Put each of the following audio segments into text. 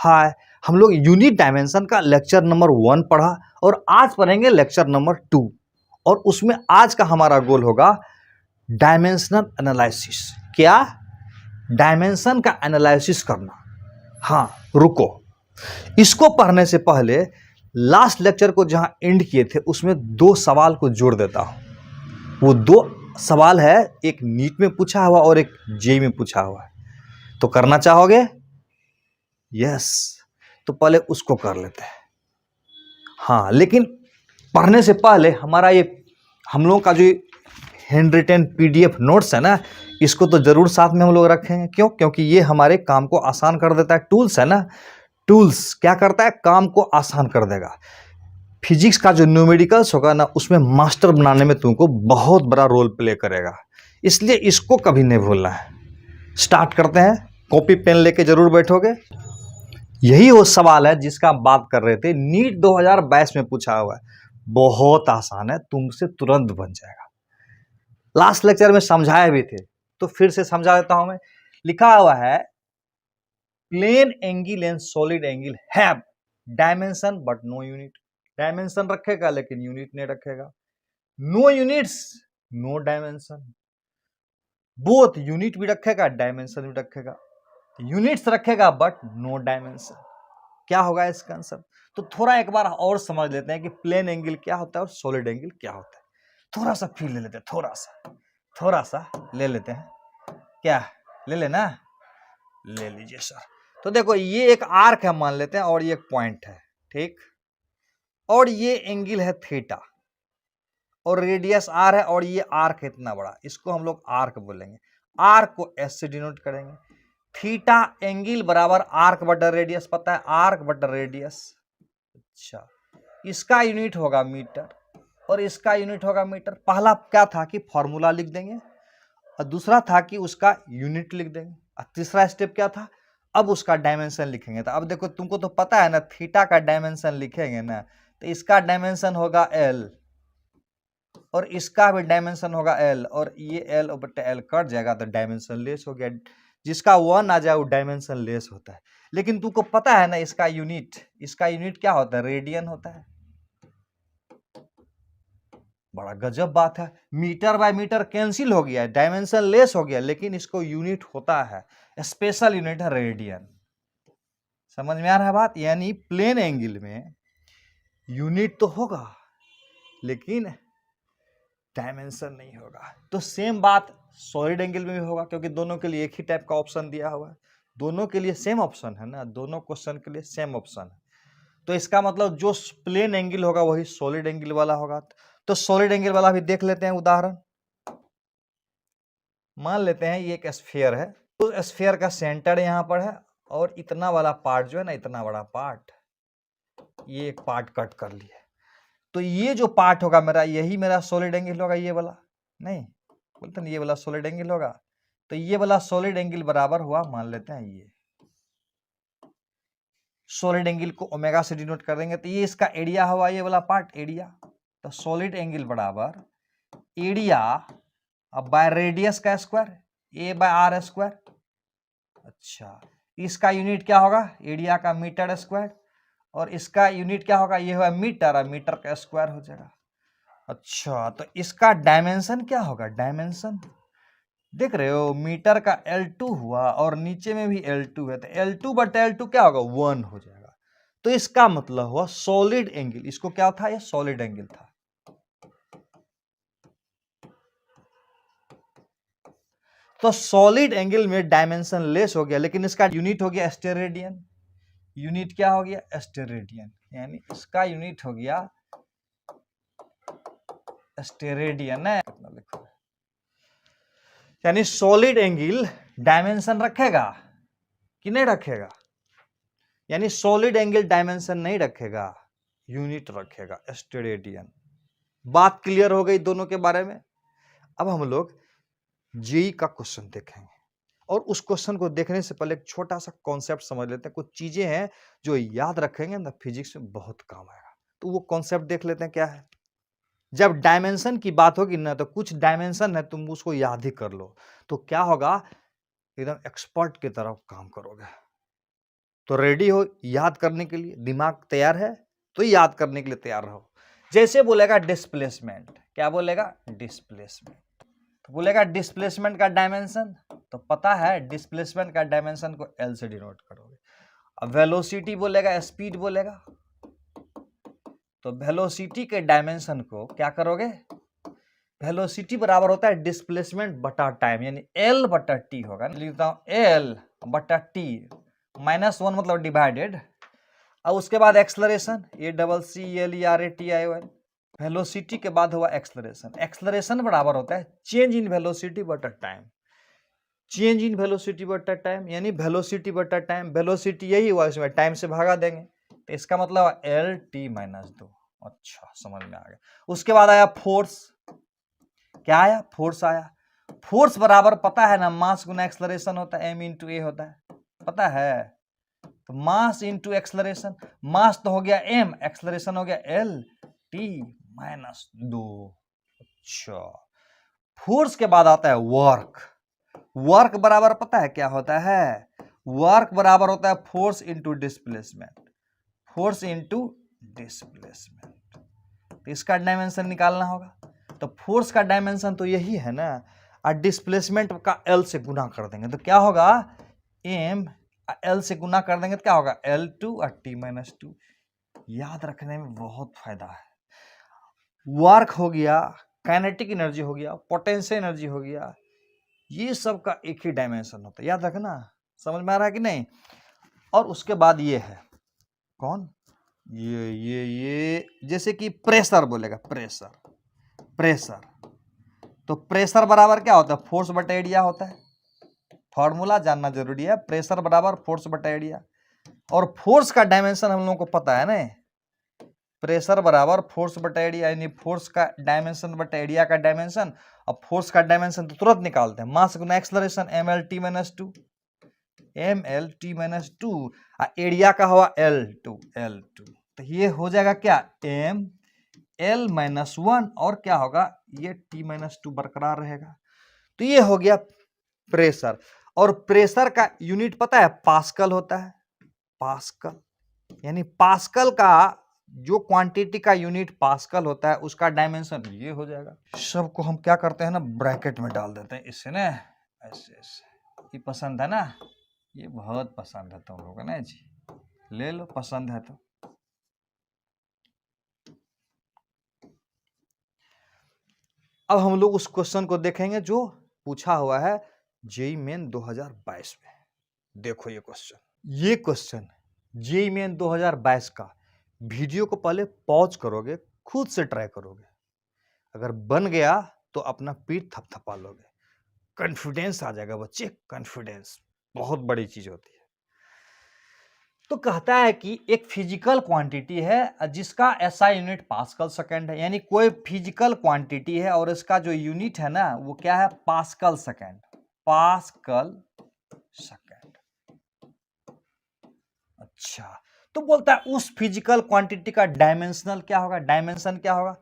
हाय, हम लोग unit dimension का लेक्चर नंबर 1 पढ़ा और आज पढ़ेंगे लेक्चर नंबर 2 और उसमें आज का हमारा गोल होगा डायमेंशनल एनालिसिस। क्या? डायमेंशन का एनालिसिस करना। हाँ, रुको, इसको पढ़ने से पहले लास्ट लेक्चर को जहां एंड किए थे उसमें 2 सवाल को जोड़ देता हूं। वो 2 सवाल है, एक नीट में पूछा हुआ और एक जेईई में पूछा हुआ है। तो करना चाहोगे? यस, तो पहले उसको कर लेते हैं। हाँ, लेकिन पढ़ने से पहले हमारा ये हम लोगों का जो हैंड रिटन पीडीएफ नोट्स है ना, इसको तो जरूर साथ में हम लोग रखेंगे। क्यों? क्योंकि ये हमारे काम को आसान कर देता है। टूल्स है ना, टूल्स क्या करता है? काम को आसान कर देगा। फिजिक्स का जो न्यूमेरिकल्स होगा ना, उसमें मास्टर बनाने में तुमको बहुत बड़ा रोल प्ले करेगा, इसलिए इसको कभी नहीं भूलना है। स्टार्ट करते हैं। कॉपी पेन लेके जरूर बैठोगे। यही वो सवाल है जिसका आप बात कर रहे थे, नीट 2022 में पूछा हुआ है। बहुत आसान है, तुमसे तुरंत बन जाएगा। लास्ट लेक्चर में समझाए भी थे, तो फिर से समझा देता हूं मैं। लिखा हुआ है plane angle and solid angle have dimension but no unit. Dimension रखेगा लेकिन यूनिट नहीं रखेगा। No units no dimension. Both unit भी रखेगा, डायमेंशन भी रखेगा। यूनिट्स रखेगा बट नो डायमेंशन। क्या होगा इसका आंसर? तो थोड़ा एक बार और समझ लेते हैं कि प्लेन एंगल क्या होता है और सॉलिड एंगल क्या होता है। थोड़ा सा फील ले लेते हैं, थोड़ा सा ले लेते हैं। क्या ले लेना? ले लीजिए सर। तो देखो, ये एक आर्क है मान लेते हैं और ये एक पॉइंट है, ठीक। और ये एंगल है थीटा और रेडियस आर है और ये आर्क है इतना बड़ा, इसको हम लोग आर्क बोलेंगे। आर्क को एस से डिनोट करेंगे। थीटा एंगल बराबर आर्क बटा रेडियस, पता है? आर्क बटा रेडियस। अच्छा, इसका यूनिट होगा मीटर और इसका यूनिट होगा मीटर। पहला क्या था कि फॉर्मूला लिख देंगे और दूसरा था कि उसका यूनिट लिख देंगे और तीसरा स्टेप क्या था? अब उसका डायमेंशन लिखेंगे। तो अब देखो, तुमको तो पता है ना, थीटा का डायमेंशन लिखेंगे ना, तो इसका डायमेंशन होगा एल और इसका भी डायमेंशन होगा एल और ये एल बटे एल कट जाएगा तो डायमेंशन लेस हो गया। जिसका 1 आ जाए वो डायमेंशन लेस होता है। लेकिन तुमको पता है ना, इसका यूनिट क्या होता है? रेडियन होता है। बड़ा गजब बात है, मीटर बाय मीटर कैंसिल हो गया, डायमेंशन लेस हो गया, लेकिन इसको यूनिट होता है, स्पेशल यूनिट है रेडियन। समझ में आ रहा है बात? यानी प्लेन एंगल में यूनिट तो होगा लेकिन डायमेंशन नहीं होगा। तो सेम बात सॉलिड एंगल में भी होगा, क्योंकि दोनों के लिए एक ही टाइप का ऑप्शन दिया हुआ है। दोनों के लिए सेम ऑप्शन है ना, दोनों क्वेश्चन के लिए सेम ऑप्शन है। तो इसका मतलब जो प्लेन एंगल होगा वही सॉलिड एंगल वाला होगा। तो सॉलिड एंगल वाला भी देख लेते हैं उदाहरण। मान लेते हैं ये एक स्फीयर है, तो स्फीयर का सेंटर यहां पर है और इतना वाला पार्ट जो है ना, इतना बड़ा पार्ट, ये एक पार्ट कट कर लिया। तो ये जो पार्ट होगा मेरा, यही मेरा सॉलिड एंगल होगा। ये वाला नहीं बोलते ना, ये वाला सॉलिड एंगल होगा। तो ये वाला सॉलिड एंगल बराबर हुआ, मान लेते हैं ये सॉलिड एंगल को ओमेगा से डिनोट कर देंगे, तो ये इसका एरिया हुआ, ये वाला पार्ट एरिया। तो सॉलिड एंगल बराबर एरिया अब बाय रेडियस का square, a by r square. अच्छा, इसका यूनिट क्या होगा? एरिया का मीटर स्क्वायर और इसका यूनिट क्या होगा? ये हुआ मीटर और मीटर का स्क्वायर हो जाएगा। अच्छा, तो इसका डायमेंशन क्या होगा? डायमेंशन देख रहे हो, मीटर का L2 हुआ और नीचे में भी L2 है, तो L2 बटे L2 क्या होगा? 1 हो जाएगा। तो इसका मतलब हुआ सॉलिड एंगल। इसको क्या था? ये सॉलिड एंगल था। तो सॉलिड एंगल में डायमेंशन लेस हो गया, लेकिन इसका यूनिट हो गया स्टेरेडियन। यूनिट क्या हो गया? स्टेरेडियन। यानी इसका यूनिट हो गया स्टेरेडियन है। यानी सॉलिड एंगल डायमेंशन रखेगा कि नहीं रखेगा? यानी सॉलिड एंगल डायमेंशन नहीं रखेगा, यूनिट रखेगा, स्टेरेडियन। बात क्लियर हो गई दोनों के बारे में। अब हम लोग जेईई का क्वेश्चन देखेंगे और उस क्वेश्चन को देखने से पहले एक छोटा सा कॉन्सेप्ट समझ लेते हैं। कुछ चीजें हैं जो याद रखेंगे ना, फिजिक्स में बहुत काम आएगा। तो वो कॉन्सेप्ट देख लेते हैं क्या है। जब डायमेंशन की बात होगी ना, तो कुछ डायमेंशन है तुम उसको याद ही कर लो, तो क्या होगा? एकदम एक्सपर्ट की तरह काम करोगे। तो रेडी हो याद करने के लिए, दिमाग तैयार है तो याद करने के लिए तैयार रहो। जैसे बोलेगा डिस्प्लेसमेंट, क्या बोलेगा? डिस्प्लेसमेंट। तो बोलेगा डिस्प्लेसमेंट का डायमेंशन, तो पता है डिस्प्लेसमेंट का डायमेंशन को एल से डिनोट करोगे। अब वेलोसिटी बोलेगा, स्पीड बोलेगा, तो वेलोसिटी के डायमेंशन को क्या करोगे? वेलोसिटी बराबर होता है डिस्प्लेसमेंट बटा टाइम, यानी एल बटा टी होगा। लिखता हूं एल बटा टी, -1 मतलब डिवाइडेड। अब उसके बाद acceleration, A double C L E R A T I O N. Velocity के बाद हुआ एक्सलरेशन, एक्सलरेशन बराबर होता है चेंज इन वेलोसिटी बटा टाइम। चेंज इन वेलोसिटी बटा टाइम यानी वेलोसिटी बटा टाइम, वेलोसिटी यही हुआ, इसमें टाइम से भागा देंगे, तो इसका मतलब एल टी -2। अच्छा, समझ में आ गया। उसके बाद आया फोर्स, क्या आया? फोर्स आया। फोर्स बराबर पता है ना, मास गुना एक्सलरेशन होता है, m इंटू ए होता है, पता है? तो मास इंटू एक्सलरेशन, मास तो हो गया m, एक्सलरेशन हो गया एल टी -2। अच्छा, फोर्स के बाद आता है वर्क। वर्क बराबर पता है क्या होता है? वर्क बराबर होता है force into displacement, force into displacement. तो इसका डायमेंशन निकालना होगा। तो फोर्स का डायमेंशन तो यही है ना, और डिस्प्लेसमेंट का एल से गुना कर देंगे तो क्या होगा? एम एल से गुना कर देंगे तो क्या होगा? L2 और T -2। याद रखने में बहुत फायदा है। वर्क हो गया, काइनेटिक एनर्जी हो गया, पोटेंशियल एनर्जी हो गया, ये सब का एक ही डायमेंशन होता है, याद रखना। समझ में आ रहा है कि नहीं? और उसके बाद ये है कौन? ये जैसे कि प्रेशर बोलेगा, प्रेशर, प्रेशर। तो प्रेशर बराबर क्या होता है? फोर्स बटा एरिया होता है। फॉर्मूला जानना जरूरी है, प्रेशर बराबर फोर्स बटा एरिया। और फोर्स का डायमेंशन हम लोगों को पता है ना, प्रेशर बराबर फोर्स बटा एरिया, यानी फोर्स का डायमेंशन बटा एरिया का डायमेंशन। अब फोर्स का डायमेंशन तो तुरंत निकालते हैं, मास गुना एक्सलरेशन, mlt -2, mlt -2, एरिया का हुआ L2, तो ये हो जाएगा क्या? m l -1, और क्या होगा? ये T -2 बरकरार रहेगा। तो ये हो गया प्रेशर। और प्रेशर का यूनिट पता है? पास्कल होता है, पास्कल। यानी पास्कल का जो क्वांटिटी का यूनिट पास्कल होता है, उसका डायमेंशन ये हो जाएगा। सबको हम क्या करते हैं ना, ब्रैकेट में डाल देते हैं, इससे ना ऐसे ऐसे। ये पसंद है ना, ये बहुत पसंद है तुम लोगों को ना जी, ले लो पसंद है तो। अब हम लोग उस क्वेश्चन को देखेंगे जो पूछा हुआ है जेईई मेन 2022 में। देखो ये क्वेश्चन जेईई मेन 2022 का, वीडियो को पहले पॉज करोगे, खुद से ट्राई करोगे, अगर बन गया तो अपना पीठ थपथपा लोगे, कॉन्फिडेंस आ जाएगा बच्चे, कॉन्फिडेंस बहुत बड़ी चीज होती है। तो कहता है कि एक फिजिकल क्वांटिटी है जिसका एसआई यूनिट पास्कल सेकंड है, यानी कोई फिजिकल क्वांटिटी है और इसका जो यूनिट है ना वो क्या है? Pascal second, pascal second. अच्छा, तो बोलता है उस फिजिकल क्वांटिटी का डायमेंशनल क्या होगा? डायमेंशन क्या होगा?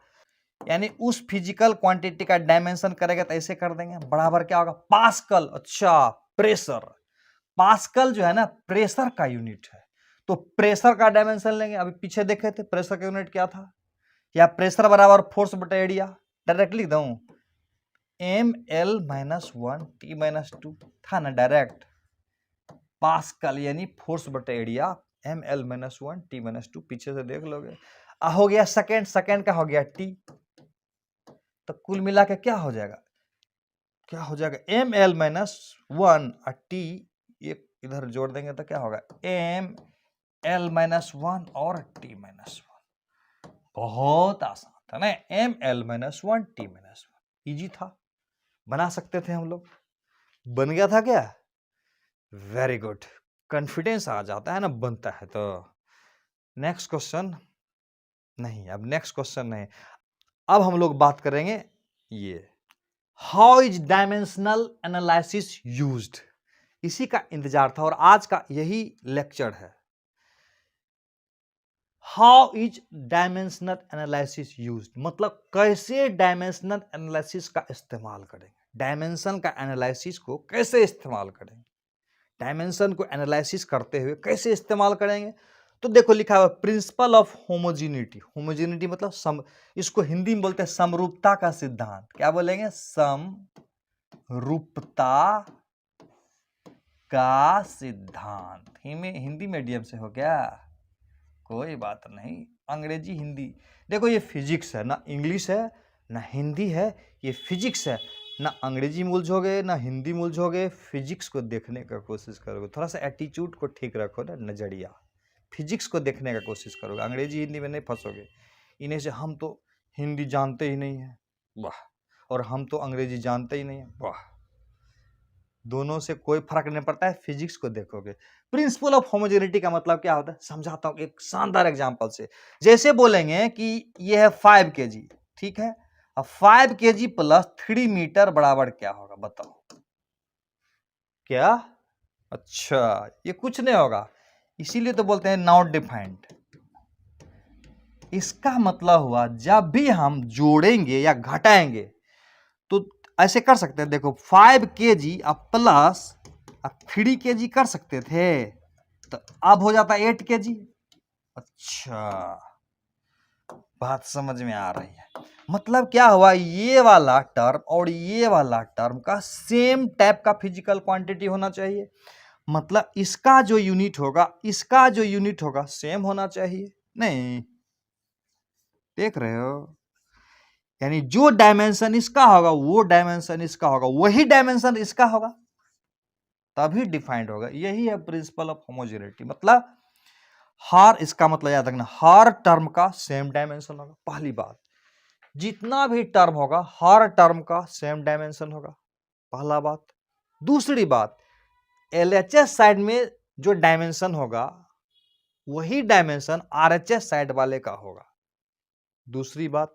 यानी उस फिजिकल क्वांटिटी का डायमेंशन करेगा तो ऐसे कर देंगे, बराबर क्या होगा? पास्कल। अच्छा, प्रेशर, पास्कल जो है ना प्रेशर का यूनिट है, तो प्रेशर का डायमेंशन लेंगे। अभी पीछे देखे थे प्रेशर का यूनिट क्या था? या प्रेशर बराबर फोर्स बटा एरिया, डायरेक्ट लिख दूं, ml -1 T -2 था ना डायरेक्ट। पास्कल यानी फोर्स बटा एरिया, ml -1 T -2, पीछे से देख लोगे। हो गया सेकेंड, सेकेंड का हो गया T, तो कुल मिला के क्या हो जाएगा? क्या हो जाएगा? ml -1 और T एक इधर जोड़ देंगे तो क्या होगा? ml -1 और T -1। बहुत आसान था ना, ml -1 T -1, इजी था, बना सकते थे हम लोग। बन गया था क्या? वेरी गुड, कॉन्फिडेंस आ जाता है ना बनता है तो। नेक्स्ट क्वेश्चन नहीं, अब नेक्स्ट क्वेश्चन नहीं, अब हम लोग बात करेंगे ये, how is dimensional analysis used. इसी का इंतजार था और आज का यही लेक्चर है। How is dimensional analysis used, मतलब कैसे डायमेंशनल एनालिसिस का इस्तेमाल करेंगे, डायमेंशन का एनालिसिस को कैसे इस्तेमाल करेंगे। डायमेंशन को एनालिसिस करते हुए कैसे इस्तेमाल करेंगे, तो देखो लिखा हुआ प्रिंसिपल ऑफ होमोजेनिटी। होमोजेनिटी मतलब इसको हिंदी में बोलते हैं समरूपता का सिद्धांत। क्या बोलेंगे? समरूपता का सिद्धांत। हिंदी मीडियम से हो क्या? कोई बात नहीं, अंग्रेजी हिंदी। देखो ये फिजिक्स है, ना इंग्लिश है ना हिंदी है, ये फिजिक्स है। ना अंग्रेजी में उलझोगे ना हिंदी में उलझोगे, फिजिक्स को देखने का कोशिश करोगे। थोड़ा सा एटीट्यूड को ठीक रखो ना, नजरिया। फिजिक्स को देखने का कोशिश करोगे, अंग्रेजी हिंदी में नहीं फंसोगे। इन्हें से हम तो हिंदी जानते ही नहीं है, वाह, और हम तो अंग्रेजी जानते ही नहीं है, वाह। दोनों से कोई फर्क नहीं पड़ता है, फिजिक्स को देखोगे। प्रिंसिपल ऑफ होमोजेनिटी का मतलब क्या होता है, समझाता हूं एक शानदार एग्जांपल से। जैसे बोलेंगे कि ये है 5 kg, ठीक है। अब 5 kg प्लस 3 मीटर बराबर क्या होगा, बताओ। क्या? अच्छा, ये कुछ नहीं होगा, इसीलिए तो बोलते हैं नॉट डिफाइंड। इसका मतलब हुआ जब भी हम जोड़ेंगे या घटाएंगे तो ऐसे कर सकते हैं। देखो 5 kg अब प्लस अब 3 kg कर सकते थे, तो अब हो जाता 8 kg। अच्छा, बात समझ में आ रही है। मतलब क्या हुआ, ये वाला टर्म और ये वाला टर्म का सेम टाइप का फिजिकल क्वांटिटी होना चाहिए। मतलब इसका जो यूनिट होगा, इसका जो यूनिट होगा सेम होना चाहिए। नहीं देख रहे हो? यानी जो डायमेंशन इसका होगा वो डायमेंशन इसका होगा, वही डायमेंशन इसका होगा, तभी डिफाइंड होगा। यही है प्रिंसिपल ऑफ होमोजेनिटी। मतलब हर, इसका मतलब याद रखना, हर टर्म का सेम डायमेंशन होगा। पहली बात, जितना भी टर्म होगा हर टर्म का सेम डायमेंशन होगा, पहला बात। दूसरी बात, एलएचएस साइड में जो डायमेंशन होगा वही डायमेंशन आरएचएस साइड वाले का होगा, दूसरी बात।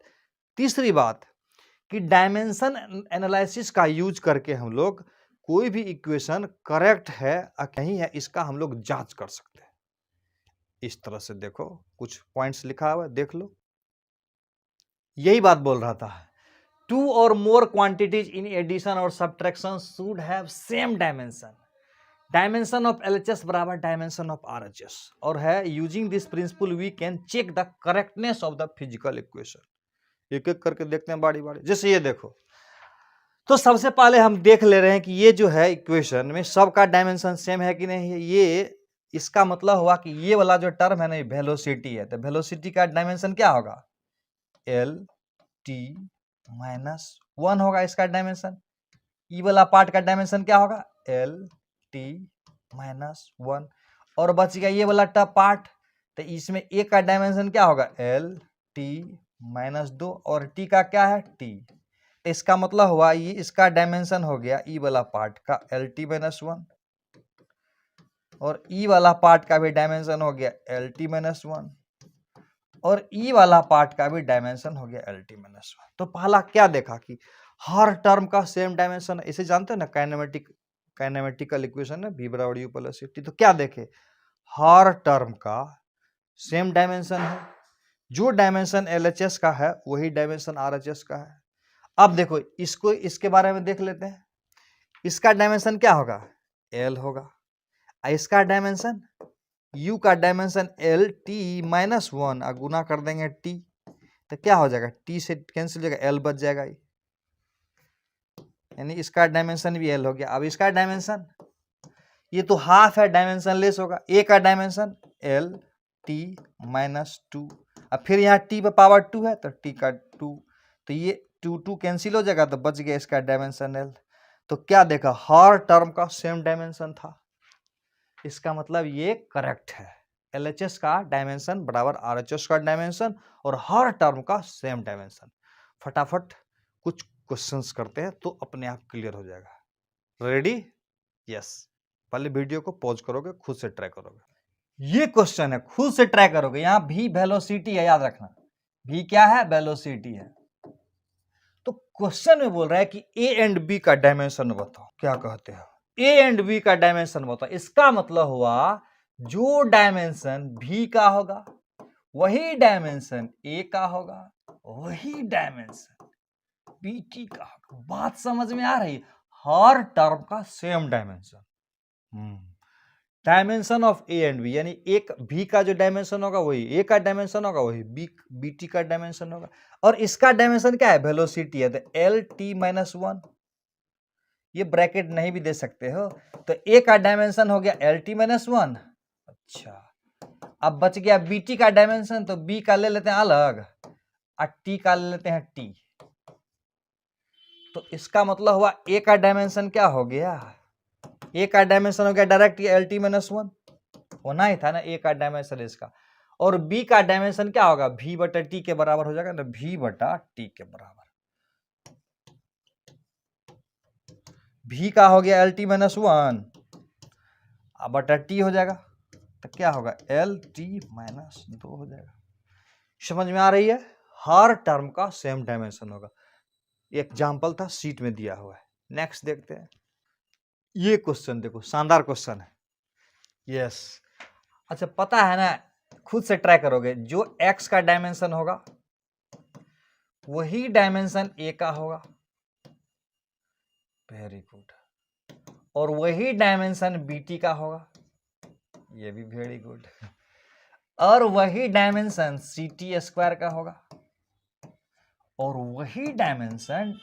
तीसरी बात कि डायमेंशन एनालिसिस का यूज करके हम लोग कोई भी इक्वेशन करेक्ट है या नहीं है इसका हम लोग जांच कर सकते हैं। इस तरह से देखो, कुछ पॉइंट्स लिखा हुआ है, देख लो। यही बात बोल रहा था, 2 or more quantities in addition or subtraction should have same dimension. Dimension of LHS बराबर डायमेंशन ऑफ आरएचएस, और है using this principle we can check the correctness of the physical equation. एक एक करके देखते हैं बारी बारी। जैसे ये देखो, तो सबसे पहले हम देख ले रहे हैं कि ये जो है इक्वेशन में सबका डायमेंशन सेम है कि नहीं है। ये इसका मतलब हुआ कि ये वाला जो टर्म है ना, ये वेलोसिटी है, तो वेलोसिटी का डायमेंशन क्या होगा, एल टी माइनस 1 होगा इसका डायमेंशन। ई वाला पार्ट का डायमेंशन क्या होगा, एल टी माइनस 1। और बच गया ये वाला पार्ट, तो इसमें ए का डायमेंशन क्या होगा, एल टी माइनस 2, और टी का क्या है, टी। तो इसका मतलब हुआ ये इसका डायमेंशन हो गया ई वाला पार्ट का एल टी माइनस 1, और ई वाला पार्ट का भी डायमेंशन हो गया एल टी माइनस 1, और ई वाला पार्ट का भी डायमेंशन हो गया एल टी माइनस 1। तो पहला क्या देखा कि हर टर्म का सेम डायमेंशन है। इसे जानते हैं ना, काइनेमेटिकल इक्वेशन है, v बराबर u प्लस टी। तो क्या देखे, हर टर्म का सेम डायमेंशन है, जो डायमेंशन एलएचएस का है वही डायमेंशन आरएचएस का है। अब देखो इसको, इसके बारे में देख लेते हैं। इसका डायमेंशन क्या होगा, एल होगा, इसका डायमेंशन u का डायमेंशन एल टी माइनस 1, गुना कर देंगे t, तो क्या हो जाएगा, t से कैंसिल हो जाएगा, l बच जाएगा, यानी इसका डायमेंशन भी l हो गया। अब इसका डायमेंशन, ये तो हाफ है, डायमेंशन लेस होगा, a का डायमेंशन एल टी माइनस 2, अब फिर यहाँ t पे पावर 2 है तो t का 2, तो ये 2 कैंसिल हो जाएगा, तो बच गया इसका डायमेंशन l। तो क्या देखा, हर टर्म का सेम डायमेंशन था, इसका मतलब ये करेक्ट है। एलएचएस का डायमेंशन बराबर आरएचएस का डायमेंशन, और हर टर्म का सेम डायमेंशन। फटाफट कुछ क्वेश्चंस करते हैं तो अपने आप क्लियर हो जाएगा। रेडी? यस। पहले वीडियो को पॉज करोगे, खुद से ट्राई करोगे। ये क्वेश्चन है, खुद से ट्राई करोगे। यहाँ भी वेलोसिटी है, याद रखना, भी क्या है, वेलोसिटी है। तो क्वेश्चन में बोल रहा है कि ए एंड बी का डायमेंशन बताओ। क्या कहते हो, ए एंड बी का डायमेंशन बताओ। इसका मतलब हुआ जो डायमेंशन भी का होगा वही डायमेंशन ए का होगा, वही डायमेंशन बी टी का होगा। बात समझ में आ रही है, हर टर्म का same dimension. Dimension of A and B, यानी एक भी का जो डायमेंशन होगा वही ए का डायमेंशन होगा, वही बी टी का डायमेंशन होगा। और इसका डायमेंशन क्या है? वेलोसिटी है, तो एल टी माइनस वन। ये ब्रैकेट नहीं भी दे सकते हो, तो ए का डायमेंशन हो गया एल टी माइनस वन। अच्छा, अब बच गया बी टी का डायमेंशन, तो बी का ले लेते हैं अलग और टी का ले लेते हैं टी। तो इसका मतलब हुआ ए का डायमेंशन क्या हो गया? ए का डायमेंशन हो गया direct L T minus one, होना ही था ना ए का डायमेंशन इसका। और बी का डायमेंशन क्या होगा? भी बटा टी के बराबर हो जाएगा ना, भी बटा टी के बराबर। भी का हो गया एल टी माइनस वन, अब बटा टी हो जाएगा, तो क्या होगा? एल टी माइनस दो हो जाएगा। समझ में आ रही है? हर टर्म का सेम डायमेंशन होगा। एग्जाम्पल था, सीट में दिया हुआ है। नेक्स्ट देखते हैं। ये क्वेश्चन देखो, शानदार क्वेश्चन है। यस, अच्छा पता है ना, खुद से ट्राई करोगे, जो x का डायमेंशन होगा वही डायमेंशन a का होगा। Very good. और वही डायमेंशन bt का होगा, ये भी वेरी गुड। और वही डायमेंशन ct स्क्वायर का होगा, और वही डायमेंशन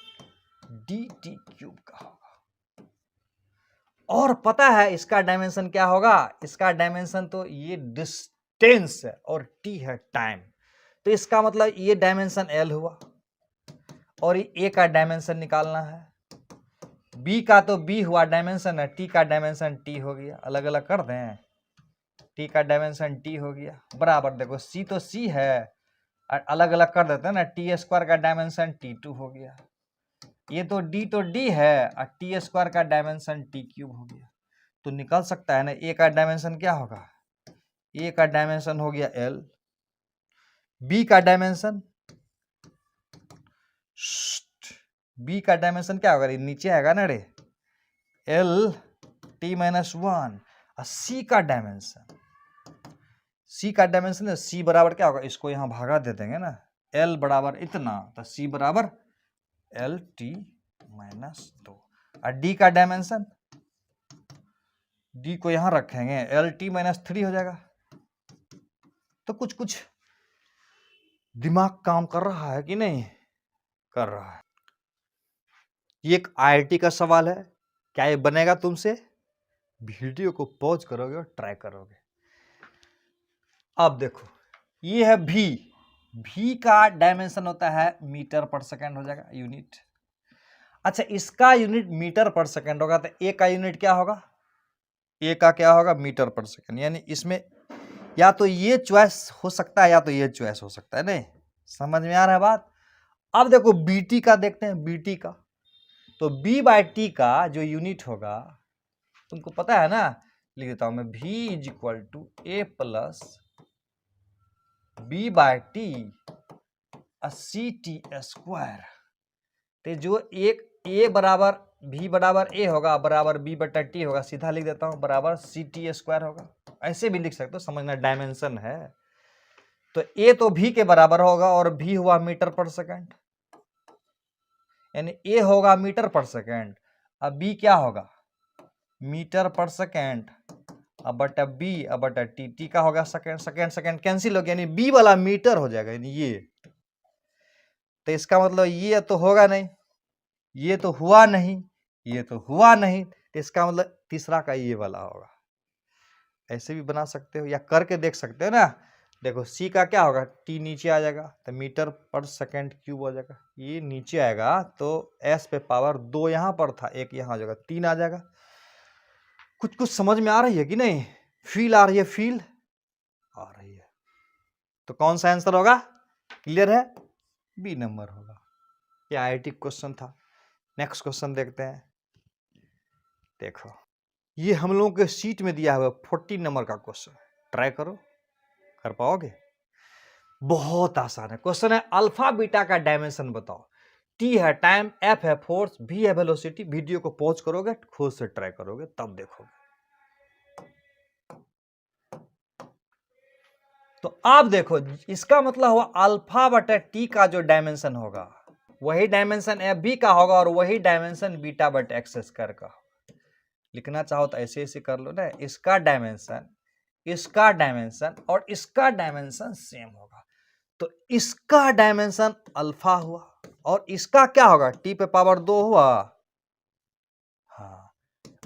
dt क्यूब का होगा। और पता है इसका डायमेंशन क्या होगा? इसका डायमेंशन तो ये डिस्टेंस है और t है टाइम, तो इसका मतलब ये डायमेंशन l हुआ, और ये a का डायमेंशन निकालना है। b का तो b हुआ डायमेंशन है, t का डायमेंशन t हो गया। अलग अलग कर दें, t का डायमेंशन t हो गया बराबर, देखो c तो c है, और अलग अलग कर देते हैं ना, टी स्क्वायर का डायमेंशन t2 हो गया। ये तो d है, और टी स्क्वायर का डायमेंशन t क्यूब हो गया। तो निकल सकता है ना, a का डायमेंशन क्या होगा? a का डायमेंशन हो गया l, b का डायमेंशन क्या होगा? नीचे आएगा ना रे, एल टी माइनस वन। और सी का डायमेंशन सी बराबर क्या होगा? इसको यहां भागा दे देंगे ना, एल बराबर इतना, तो सी बराबर एल टी माइनस दो। और डी का डायमेंशन, डी को यहां रखेंगे, एल टी माइनस थ्री हो जाएगा। तो कुछ कुछ दिमाग काम कर रहा है कि नहीं कर रहा है? ये एक आईआईटी का सवाल है, क्या ये बनेगा तुमसे? वीडियो को पॉज करोगे और ट्राई करोगे। अब देखो, ये है भी का डायमेंशन होता है मीटर पर सेकंड हो जाएगा, यूनिट। अच्छा, इसका यूनिट मीटर पर सेकंड होगा, तो ए का यूनिट क्या होगा? ए का क्या होगा? मीटर पर सेकंड। यानी इसमें या तो ये चॉइस हो सकता है या तो ये चॉइस हो सकता है। नहीं समझ में आ रहा है बात? अब देखो बीटी का देखते हैं, बीटी का तो b बाय टी का जो यूनिट होगा तुमको पता है ना, लिख देता हूं मैं, v is equal to A plus B by T C T square. तो जो एक a बराबर v बराबर a होगा बराबर b बटा टी होगा, सीधा लिख देता हूं बराबर सी टी स्क्वायर होगा। ऐसे भी लिख सकते हो, समझना डायमेंशन है। तो a तो v के बराबर होगा, और v हुआ मीटर पर सेकंड, यानी a होगा मीटर पर सेकंड, अब b क्या होगा? मीटर पर सेकंड, अब बटा b, अब बटा टी, टी का होगा सेकंड, सेकंड सेकंड कैंसिल हो गया, यानी b वाला मीटर हो जाएगा, यानी ये। तो इसका मतलब ये तो होगा नहीं, ये तो हुआ नहीं, ये तो हुआ नहीं, तो इसका मतलब तीसरा का ये वाला होगा। ऐसे भी बना सकते हो या करके देख सकते हो ना। देखो c का क्या होगा? t नीचे आ जाएगा तो मीटर पर सेकंड क्यूब हो जाएगा, ये नीचे आएगा तो s पे पावर 2 यहां पर था, एक यहां आ जाएगा, 3 आ जाएगा। कुछ कुछ समझ में आ रही है कि नहीं? फील आ रही है? फील आ रही है तो कौन सा आंसर होगा? क्लियर है? बी नंबर होगा। ये आईआईटी क्वेश्चन था। नेक्स्ट क्वेश्चन देखते हैं। देखो, ये हम लोगों के सीट में दिया हुआ 40 नंबर का क्वेश्चन, ट्राई करो, कर पाओगे? बहुत आसान है क्वेश्चन है, अल्फा बीटा का डायमेंशन बताओ। टी है टाइम, एफ है फोर्स, भी है वेलोसिटी। वीडियो को पॉज करोगे, खुद से ट्राई करोगे, तब देखोगे। तो आप देखो, इसका मतलब हुआ अल्फा बटा टी का जो डायमेंशन होगा वही डायमेंशन एफ बी का होगा, और वही डायमेंशन बीटा बटा एक्स स्क्वायर का। लिखना चाहो तो ऐसे ऐसे कर लो ना, इसका डायमेंशन और इसका डायमेंशन सेम होगा, तो इसका डायमेंशन अल्फा हुआ और इसका क्या होगा, टी पे पावर 2 हुआ। हाँ,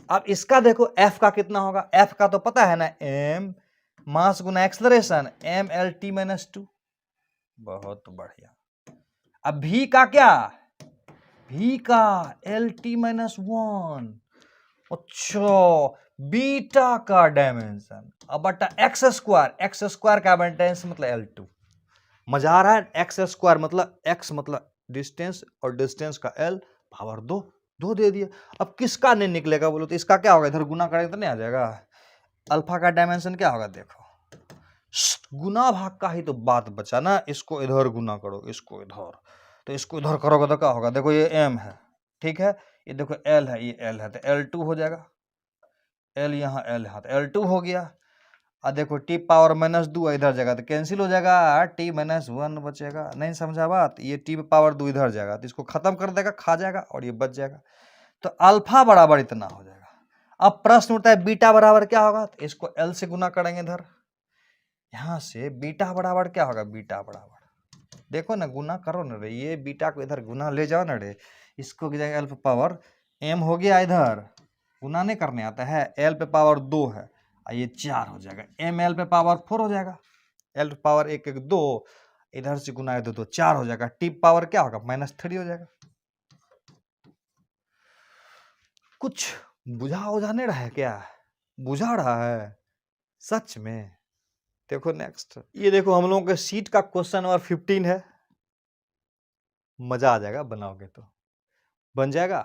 अब इसका देखो f का कितना होगा, f का तो पता है ना, m मास गुना acceleration m l t minus 2। बहुत बढ़िया। अब v का क्या, v का l t माइनस 1। अच्छा, बीटा का डायमेंशन अब बटा एक्स स्क्वायर का डायमेंशन मतलब L2। मजा आ रहा है, एक्स स्क्वायर मतलब x मतलब डिस्टेंस और डिस्टेंस का L पावर 2 दे दिया। अब किसका नहीं निकलेगा बोलो तो इसका क्या होगा, इधर गुना करेंगे तो नहीं आ जाएगा। अल्फा का डायमेंशन क्या होगा, देखो गुना भाग का ही तो बात बचा ना, इसको इधर गुना करो, इसको इधर, तो इसको इधर करोगे तो क्या होगा, देखो ये m है, ठीक है, ये देखो L है, ये L है, तो L2 हो जाएगा, L यहाँ L है तो L2 हो गया। और देखो टी पावर माइनस 2 इधर जाएगा तो कैंसिल हो जाएगा, टी माइनस 1 बचेगा। नहीं समझा बात, ये टी पावर 2 इधर जाएगा तो इसको खत्म कर देगा, खा जाएगा और ये बच जाएगा, तो अल्फा बराबर इतना हो जाएगा। अब प्रश्न उठता है बीटा बराबर क्या होगा, तो इसको एल से गुना करेंगे इधर, यहां से बीटा बराबर क्या होगा, बीटा बराबर देखो ना, गुना करो ना रे, ये बीटा को इधर गुना ले जाओ ना रे, इसको एल पे पावर m हो गया, इधर गुना नहीं करने आता है, l पे पावर 2 है, ये 4 हो जाएगा, m l पे पावर 4 हो जाएगा, l पे पावर 1 1 2, इधर से गुना 2 तो 4 हो जाएगा, टी पावर क्या होगा -3 हो जाएगा। कुछ बुझा नहीं रहा है क्या, बुझा रहा है सच में। देखो नेक्स्ट, ये देखो हम लोगों के सीट का क्वेश्चन नंबर 15 है, मजा आ जाएगा, बनाओगे तो बन जाएगा।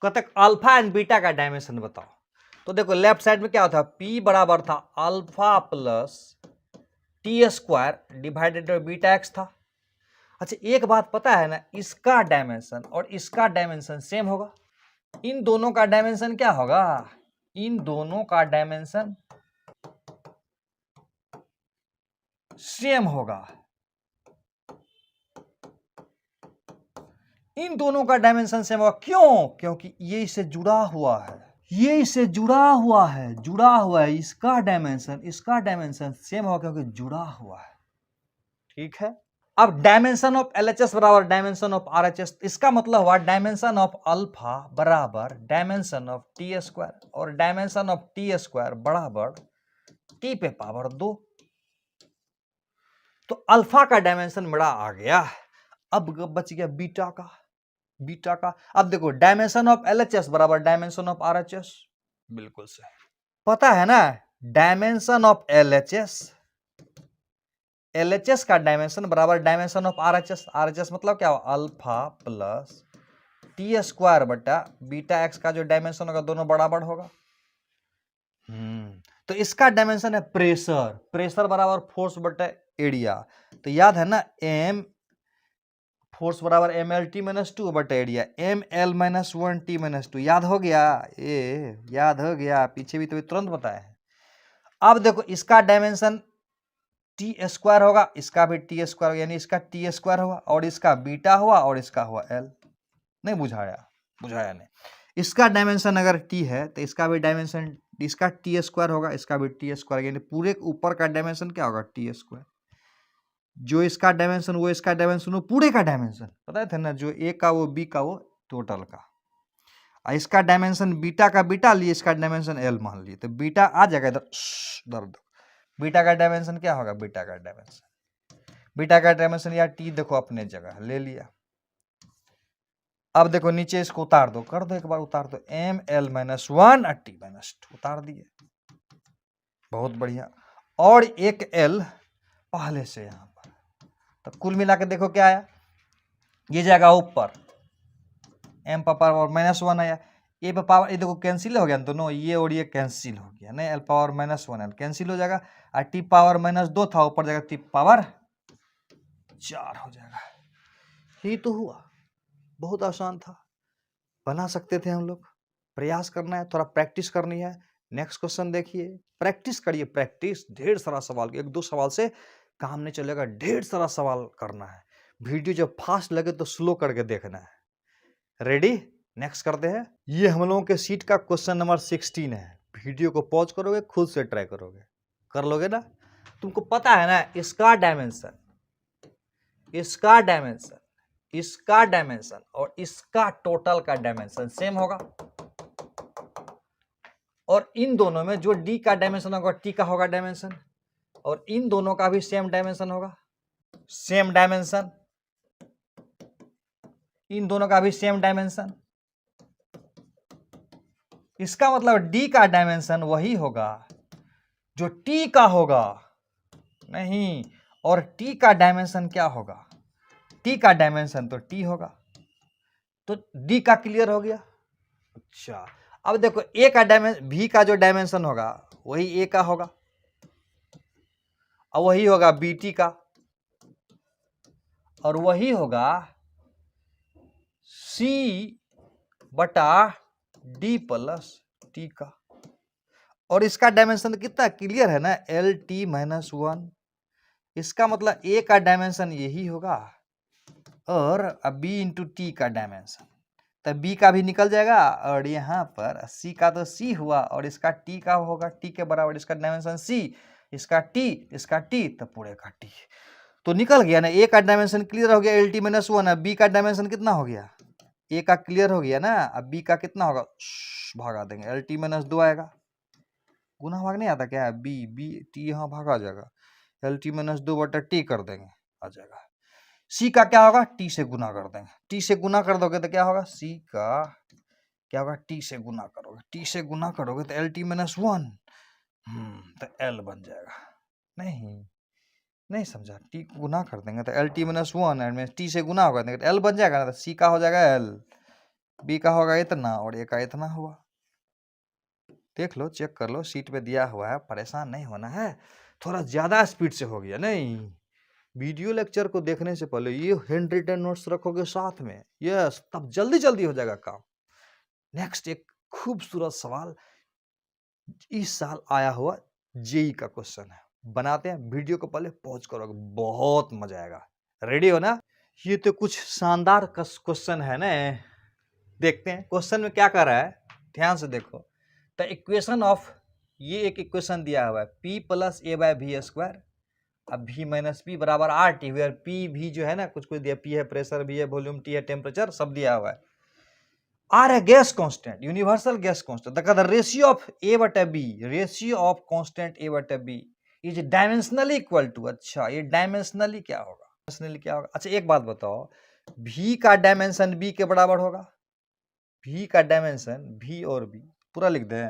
कहते अल्फा एंड बीटा का डायमेंशन बताओ, तो देखो लेफ्ट साइड में क्या होता है, P बराबर था alpha plus T square divided by beta x था। अच्छा एक बात पता है ना, इसका डायमेंशन और इसका डायमेंशन सेम होगा, इन दोनों का डायमेंशन क्या होगा, इन दोनों का डायमेंशन सेम होगा, इन दोनों का डायमेंशन सेम होगा, क्यों, क्योंकि ये इससे जुड़ा हुआ है, ये इससे जुड़ा हुआ है, इसका डायमेंशन सेम होगा क्योंकि जुड़ा हुआ है, ठीक है। अब डायमेंशन ऑफ LHS बराबर डायमेंशन ऑफ RHS, इसका मतलब हुआ डायमेंशन ऑफ अल्फा बराबर डायमेंशन ऑफ टी स्क्वायर और डायमेंशन ऑफ टी स्क्वायर बराबर टी पे पावर 2, तो अल्फा का डायमेंशन मेरा आ गया। अब बच गया बीटा का, अब देखो डायमेंशन ऑफ LHS बराबर डायमेंशन ऑफ RHS, बिल्कुल सही, पता है ना, डायमेंशन ऑफ LHS का डायमेंशन बराबर डायमेंशन ऑफ RHS मतलब क्या हुआ, अल्फा प्लस टी स्क्वायर बटा बीटा एक्स का जो डायमेंशन होगा दोनों बराबर होगा। तो इसका डायमेंशन है प्रेशर बराबर फोर्स बटा एरिया, तो याद है ना, m फोर्स बराबर mlt माइनस 2 बटा area ml minus 1 t minus 2, याद हो गया, याद हो गया, पीछे भी तो तुरंत बताया है। अब देखो इसका डायमेंशन टी स्क्वायर होगा, इसका भी टी स्क्वायर, यानी इसका टी स्क्वायर हुआ और इसका बीटा हुआ और इसका हुआ एल, नहीं बुझाया नहीं, इसका डायमेंशन अगर टी है तो इसका भी डायमेंशन, इसका टी स्क्वायर होगा, इसका भी टी स्क्वायर, यानी पूरे ऊपर का डायमेंशन क्या होगा, टी स्क्वायर, जो इसका डायमेंशन वो इसका डायमेंशन वो पूरे का डायमेंशन, पता है ना, जो ए का वो बी का वो टोटल का, इसका डायमेंशन बीटा का बीटा लिए, इसका डायमेंशन एल मान लिए, तो बीटा आ जाएगा इधर, बीटा का डायमेंशन क्या होगा, बीटा का डायमेंशन यार टी देखो अपने जगह ले लिया। अब देखो नीचे इसको उतार दो, कर दो एक बार, उतार दो, एम एल माइनस 1 और टी माइनस 2 उतार दिए, बहुत बढ़िया, और एक एल पहले से यहां पर, तो कुल मिला के देखो क्या आया, ये जाएगा ऊपर, एम पावर माइनस 1 आया, ए पे पावर, ये देखो कैंसिल हो गया दोनों, ये और ये कैंसिल हो गया, नहीं L power minus 1 L cancel हो जाएगा, और टी पावर माइनस 2 था ऊपर जाएगा टी पावर 4 हो जाएगा। यही तो हुआ, बहुत आसान था, बना सकते थे हम लोग, प्रयास करना है, थोड़ा प्रैक्टिस करनी है। नेक्स्ट क्वेश्चन देखिए, प्रैक्टिस करिए, प्रैक्टिस, ढेर सारा सवाल, 1-2 सवाल से काम नहीं चलेगा, ढेर सारा सवाल करना है। वीडियो जब फास्ट लगे तो स्लो करके देखना है। रेडी, नेक्स्ट करते हैं। ये हम लोगों के सीट का क्वेश्चन नंबर 16 है। वीडियो को पॉज करोगे, खुद से ट्राई करोगे, कर लोगे ना। तुमको पता है ना इसका डायमेंशन, इसका डायमेंशन, इसका डायमेंशन और इसका टोटल का डायमेंशन सेम होगा, और इन दोनों में जो डी का डायमेंशन होगा टी का होगा डायमेंशन, और इन दोनों का भी सेम डायमेंशन होगा, सेम डायमेंशन, इन दोनों का भी सेम डायमेंशन। इसका मतलब डी का डायमेंशन वही होगा जो टी का होगा, नहीं, और टी का डायमेंशन क्या होगा, टी का डायमेंशन तो टी होगा, तो डी का क्लियर हो गया। अच्छा, अब देखो ए का डायमेंशन, भी का जो डायमेंशन होगा वही ए का होगा, और वही होगा बी टी का, और वही होगा सी बटा डी प्लस टी का। और इसका डायमेंशन कितना क्लियर है ना, एल टी माइनस 1। इसका मतलब ए का डायमेंशन यही होगा, और बी इंटू टी का डायमेंशन, तो बी का भी निकल जाएगा, और यहाँ पर सी का तो सी हुआ, और इसका टी का होगा टी के बराबर, इसका डायमेंशन सी, इसका टी, तो पूरे का टी, तो निकल गया ना। ए का डायमेंशन क्लियर हो गया, एल टी माइनस 1। बी का डायमेंशन कितना हो गया, ए का क्लियर हो गया ना, अब बी का कितना होगा, भागा देंगे, एल टी माइनस 2 आएगा, गुना भाग नहीं आता क्या, बी बी टी यहाँ भागा जाएगा, एल टी माइनस 2 बटा टी कर देंगे, आ जाएगा। सी का क्या होगा, टी से गुना कर देंगे, टी से गुना कर दोगे तो क्या होगा, सी का क्या होगा, टी से गुना करोगे, टी से गुना करोगे तो एल टी माइनस 1, तो एल बन जाएगा। नहीं समझा, टी गुना कर देंगे तो एल टी माइनस 1, एंड में टी से गुना होगा तो एल बन जाएगा ना, तो सी का हो जाएगा एल, बी का होगा इतना, और ए का इतना हुआ। देख लो, चेक कर लो, सीट पे दिया हुआ है, परेशान नहीं होना है। थोड़ा ज्यादा स्पीड से हो गया नहीं, वीडियो लेक्चर को देखने से पहले ये हैंड रिटन नोट्स रखोगे साथ में, यस, तब जल्दी जल्दी हो जाएगा काम। नेक्स्ट एक खूबसूरत सवाल इस साल आया हुआ जेई का क्वेश्चन है, बनाते हैं। वीडियो को पहले पॉज करोगे, बहुत मजा आएगा। रेडी हो ना। ये तो कुछ शानदार क्वेश्चन है ना, देखते हैं क्वेश्चन में क्या कर रहा है, ध्यान से देखो। द इक्वेशन ऑफ, ये एक इक्वेशन दिया हुआ है, p plus a by V square, अब v माइनस पी बराबर आर टी, वेयर पी भी जो है ना कुछ दिया, p है प्रेशर, v है वॉल्यूम, t है टेम्परेचर, सब दिया हुआ है। आर है gas constant, universal gas constant, the ratio of a बटा B, ratio of constant a बटा B is dimensionally equal to, अच्छा ये डायमेंशनली क्या होगा, डायमेंशनली क्या होगा। अच्छा एक बात बताओ, v का डायमेंशन b के बराबर होगा, v का डायमेंशन v और b पूरा लिख दे,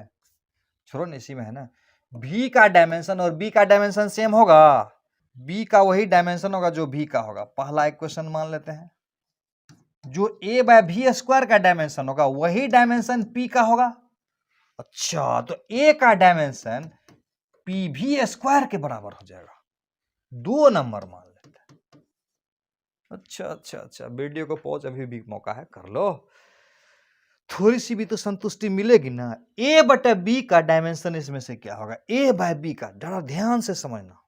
छोड़ो ना, इसी में है ना, v का डायमेंशन और b का डायमेंशन सेम होगा, b का वही डायमेंशन होगा जो v का होगा। पहला इक्वेशन मान लेते हैं, जो a बाय वी स्क्वायर का डायमेंशन होगा वही डायमेंशन p का होगा। अच्छा, तो a का डायमेंशन पी वी स्क्वायर के बराबर हो जाएगा, 2 नंबर मान लेते हैं। अच्छा, वीडियो को पॉज अभी भी मौका है, कर लो, थोड़ी सी भी तो संतुष्टि मिलेगी ना। a बटा b का डायमेंशन इसमें से क्या होगा, a बाय b का, जरा ध्यान से समझना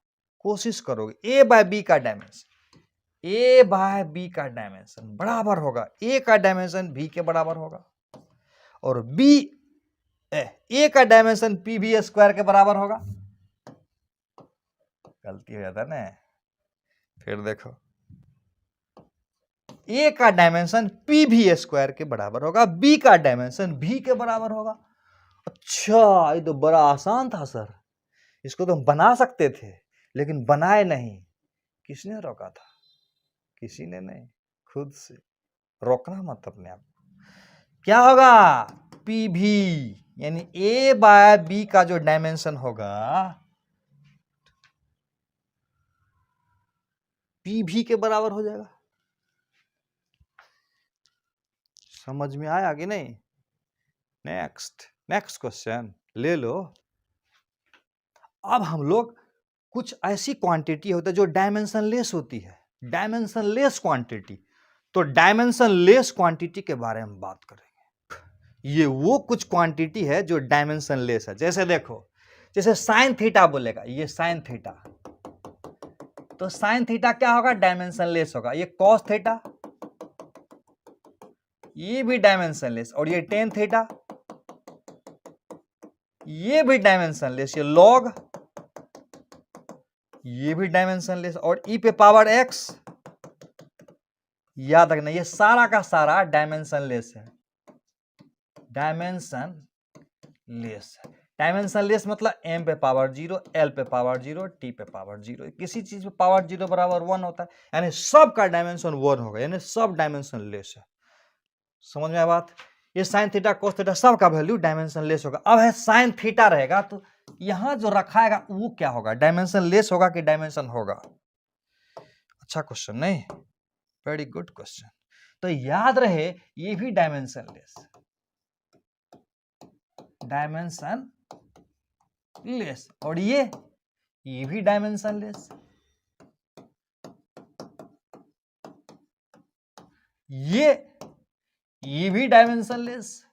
कोशिश करोगे, a बाय b का डायमेंशन, a बाय b का डायमेंशन बराबर होगा a का डायमेंशन b के बराबर होगा, और a का डायमेंशन पी वी स्क्वायर के बराबर होगा। गलती हो जाता है ना, फिर देखो, a का डायमेंशन पी वी स्क्वायर के बराबर होगा, b का डायमेंशन v के बराबर होगा। अच्छा, ये तो बड़ा आसान था सर, इसको तो हम बना सकते थे, लेकिन बनाए नहीं। किसने रोका था, किसी ने नहीं, खुद से। रोकना मत अपने आप। क्या होगा, पी भी, यानी a बाय b का जो डायमेंशन होगा पी भी के बराबर हो जाएगा। समझ में आया कि नहीं। नेक्स्ट क्वेश्चन ले लो। अब हम लोग कुछ ऐसी क्वांटिटी होती है जो डायमेंशनलेस होती है, डायमेंशनलेस क्वांटिटी, तो डायमेंशनलेस क्वांटिटी के बारे में बात करेंगे। ये वो कुछ क्वांटिटी है जो डायमेंशनलेस है। जैसे देखो, जैसे साइन थीटा बोलेगा, ये साइन थीटा, तो साइन थीटा क्या होगा, डायमेंशनलेस होगा। ये कॉस थीटा, ये भी डायमेंशनलेस, और ये टेन थीटा ये भी डायमेंशनलेस, ये लॉग ये भी डायमेंशनलेस, और ई पे पावर एक्स याद रखना ये सारा का सारा डायमेंशनलेस है। डायमेंशनलेस डायमेंशनलेस मतलब m पे पावर 0, l पे पावर 0, t पे पावर 0, किसी चीज पे पावर 0 बराबर 1 होता है, यानी सब का डायमेंशन 1 होगा, यानी सब डायमेंशनलेस है। समझ में आया बात? ये साइन थीटा कोस थीटा सब का वैल्यू डायमेंशनलेस होगा। अब है साइन थीटा रहेगा तो यहां जो रखाएगा वो क्या होगा, डायमेंशनलेस होगा कि डायमेंशन होगा? अच्छा क्वेश्चन नहीं, वेरी गुड क्वेश्चन। तो याद रहे ये भी डायमेंशनलेस और ये भी डायमेंशनलेस, ये भी डायमेंशनलेस।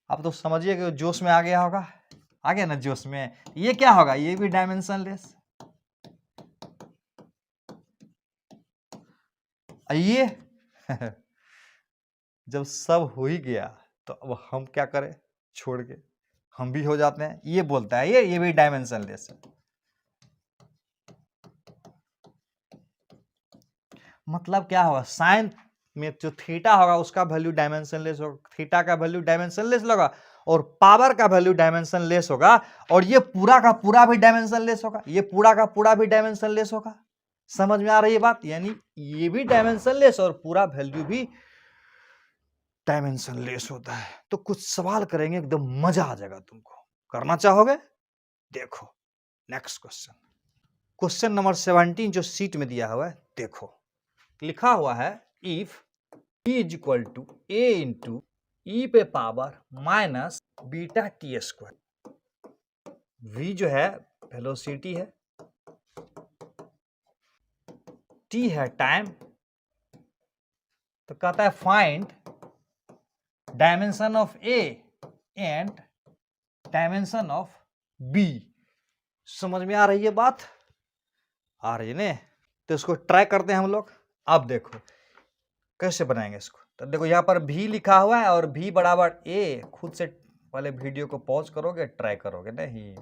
अब तो समझिए कि जोश में आ गया होगा, आ गया ना जोश में। ये क्या होगा, ये भी डायमेंशनलेस। ये जब सब हो ही गया तो अब हम क्या करें, छोड़ के हम भी हो जाते हैं। ये बोलता है ये भी डायमेंशनलेस है। मतलब क्या होगा, साइन में जो थीटा होगा उसका वैल्यू डायमेंशनलेस होगा, थीटा का वैल्यू डायमेंशनलेस होगा, और पावर का वैल्यू डायमेंशनलेस होगा, और ये पूरा का पूरा भी डायमेंशनलेस होगा, ये पूरा का पूरा भी डायमेंशनलेस होगा। समझ में आ रही है बात? यानी ये भी डायमेंशनलेस और पूरा वैल्यू भी डायमेंशनलेस होता है। तो कुछ सवाल करेंगे, एकदम मजा आ जाएगा तुमको। करना चाहोगे? देखो नेक्स्ट क्वेश्चन, क्वेश्चन नंबर 17 जो सीट में दिया हुआ है, देखो लिखा हुआ है if e is equal to a into e पे power minus beta T square. v जो है वेलोसिटी है, t है टाइम, तो कहता है find dimension of a and dimension of b। समझ में आ रही है बात? आ रही है ने? तो इसको ट्राई करते हैं हम लोग। अब देखो कैसे बनाएंगे इसको। तो देखो यहाँ पर v लिखा हुआ है और v बराबर a, खुद से पहले वीडियो को पॉज करोगे, ट्राई करोगे नहीं।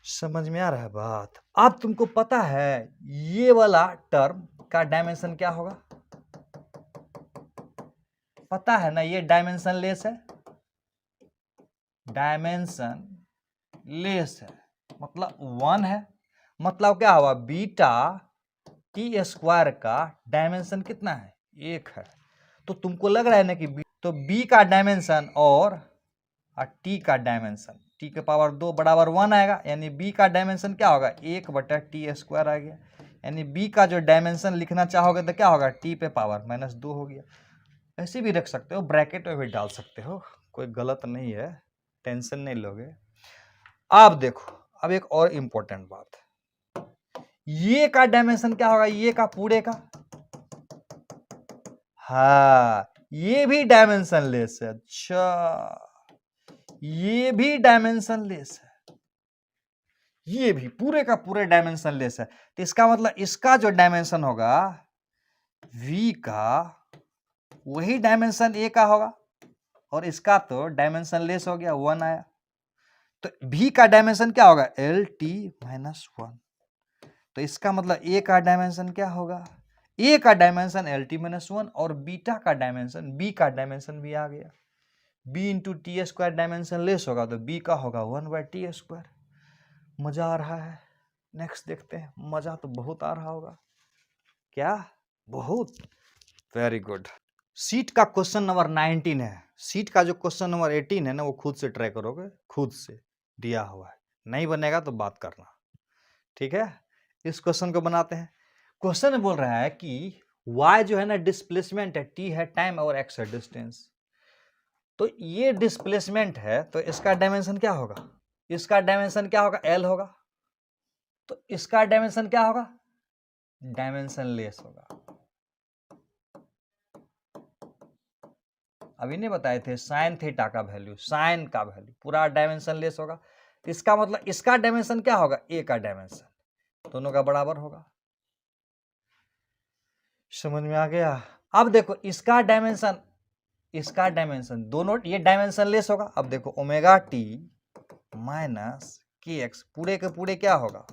समझ में आ रहा है बात? अब तुमको पता है ये वाला टर्म का डायमेंशन क्या होगा, पता है ना? ये डायमेंशनलेस है, डायमेंशनलेस है मतलब 1 है। मतलब क्या हुआ, बीटा टी स्क्वायर का डायमेंशन कितना है, 1 है। तो तुमको लग रहा है ना कि तो b का डायमेंशन और t का डायमेंशन, t के पावर 2 बराबर 1 आएगा, यानी b का डायमेंशन क्या होगा, 1/t² आ गया। यानी b का जो डायमेंशन लिखना चाहोगे तो क्या होगा, t पे पावर -2 हो गया। ऐसे भी रख सकते हो, ब्रैकेट में भी डाल सकते हो, कोई गलत नहीं है, टेंशन नहीं लोगे। अब देखो, अब एक और इंपॉर्टेंट बात, ये का डायमेंशन क्या होगा, ये का पूरे का, हाँ ये भी डायमेंशनलेस है। अच्छा ये भी डायमेंशनलेस है, ये भी पूरे का पूरे डायमेंशनलेस है। तो इसका मतलब इसका जो डायमेंशन होगा v का वही डायमेंशन a का होगा, और इसका तो डायमेंशनलेस हो गया, 1 आया। तो v का डायमेंशन क्या होगा, LT-1। तो इसका मतलब a का डायमेंशन क्या होगा, a का डायमेंशन LT-1, और बीटा का डायमेंशन b का डायमेंशन भी आ गया। b into T square dimension less होगा तो b का होगा 1/t²। मजा आ रहा है? नेक्स्ट देखते हैं। मजा तो बहुत आ रहा होगा, क्या? बहुत, वेरी गुड। सीट का क्वेश्चन नंबर 19 है। सीट का जो क्वेश्चन नंबर 18 है ना, वो खुद से ट्राई करोगे, खुद से दिया हुआ है, नहीं बनेगा तो बात करना, ठीक है? इस क्वेश्चन को बनाते हैं। क्वेश्चन बोल रहा है कि y जो है ना डिस्प्लेसमेंट है, t है टाइम, और x है डिस्टेंस। तो ये डिस्प्लेसमेंट है तो इसका डायमेंशन क्या होगा, इसका डायमेंशन क्या होगा, l होगा। तो इसका डायमेंशन क्या होगा, डायमेंशनलेस होगा। अभी नहीं बताए थे साइन थीटा का वैल्यू, साइन का वैल्यू पूरा डायमेंशनलेस होगा। तो इसका मतलब इसका डायमेंशन क्या होगा, a का डायमेंशन, दोनों का बराबर होगा। समझ में आ गया। अब देखो इसका डायमेंशन दोनों ये डायमेंशन लेस होगा। अब देखो ओमेगा टी माइनस के एक्स पूरे के पूरे क्या होगा,